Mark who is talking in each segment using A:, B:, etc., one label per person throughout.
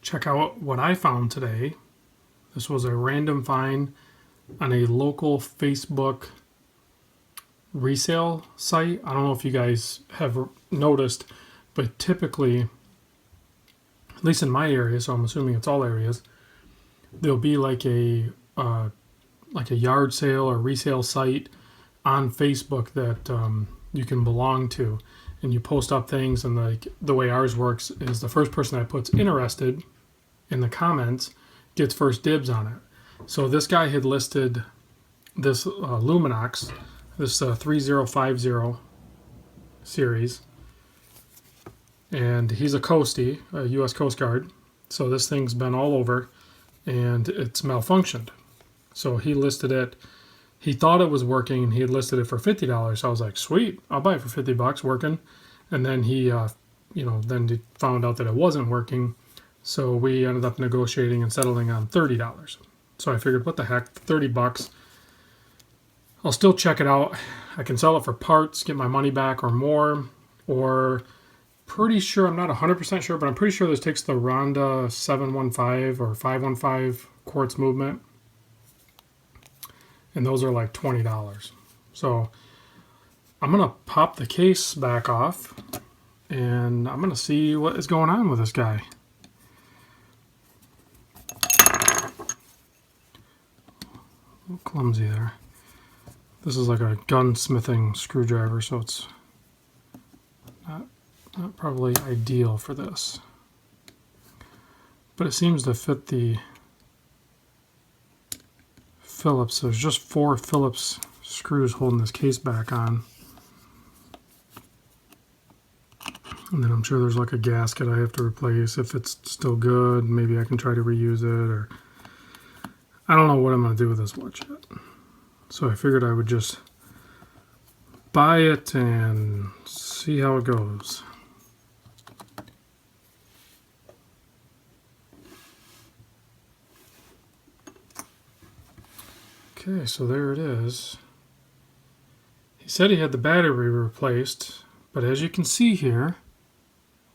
A: check out what I found today. This was a random find on a local Facebook resale site. I don't know if you guys have noticed, but typically, at least in my area, so I'm assuming it's all areas, there'll be like a yard sale or resale site on Facebook that you can belong to, and you post up things. And like the way ours works is the first person that puts interested in the comments gets first dibs on it. So this guy had listed this Luminox, this 3050 series, and he's a Coastie, a U.S. Coast Guard. So this thing's been all over, and it's malfunctioned. So he listed it. He thought it was working, and he had listed it for $50. So I was like, sweet, I'll buy it for $50 working. And then he, then he found out that it wasn't working. So we ended up negotiating and settling on $30. So I figured, what the heck, $30. I'll still check it out. I can sell it for parts, get my money back or more, or pretty sure, I'm not 100% sure, but I'm pretty sure this takes the Ronda 715 or 515 quartz movement. And those are like $20. So I'm going to pop the case back off, and I'm going to see what is going on with this guy. A little clumsy there. This is like a gunsmithing screwdriver, so it's not probably ideal for this. But it seems to fit the Phillips. There's just 4 Phillips screws holding this case back on. And then I'm sure there's like a gasket I have to replace. If it's still good, maybe I can try to reuse it, or I don't know what I'm going to do with this watch yet. So I figured I would just buy it and see how it goes. Okay, so there it is. He said he had the battery replaced, but as you can see here,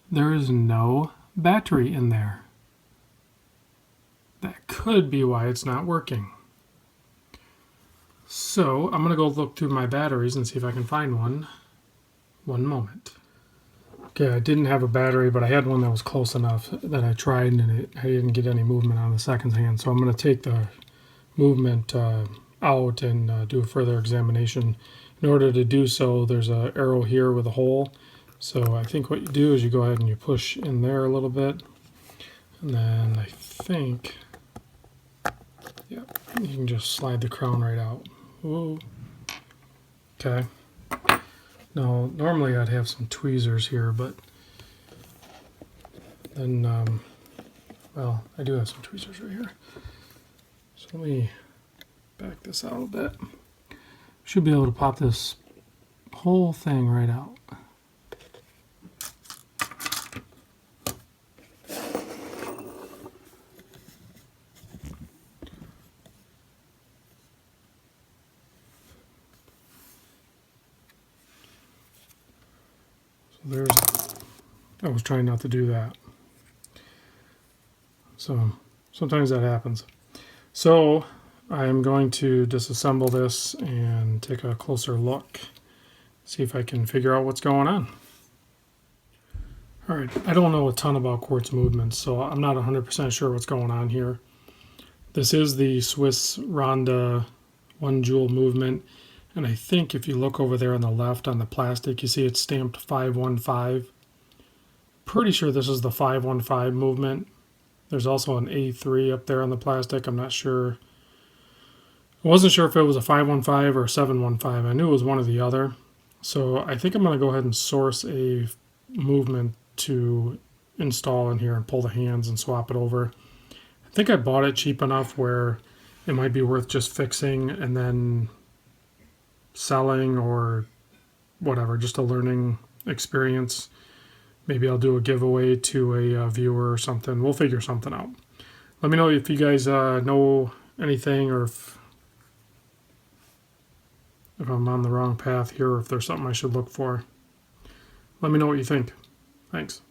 A: there is no battery in there. That could be why it's not working. So I'm going to go look through my batteries and see if I can find one. One moment. Okay, I didn't have a battery, but I had one that was close enough that I tried, and I didn't get any movement on the second hand. So I'm going to take the movement out and do a further examination. In order to do so, there's an arrow here with a hole. So I think what you do is you go ahead and you push in there a little bit, and then I think, yeah, you can just slide the crown right out. Whoa. Okay. Now, normally I'd have some tweezers here, but then, well, I do have some tweezers right here. So let me back this out a bit. Should be able to pop this whole thing right out. I was trying not to do that. So sometimes that happens. So I'm going to disassemble this and take a closer look, see if I can figure out what's going on. All right, I don't know a ton about quartz movements, so I'm not 100% sure what's going on here. This is the Swiss Ronda 1 joule movement, and I think if you look over there on the left on the plastic, you see it's stamped 515. Pretty sure this is the 515 movement. There's also an A3 up there on the plastic. I'm not sure. I wasn't sure if it was a 515 or a 715. I knew it was one or the other. So I think I'm going to go ahead and source a movement to install in here and pull the hands and swap it over. I think I bought it cheap enough where it might be worth just fixing and then selling or whatever, just a learning experience. Maybe I'll do a giveaway to a viewer or something. We'll figure something out. Let me know if you guys know anything, or if I'm on the wrong path here, or if there's something I should look for. Let me know what you think. Thanks.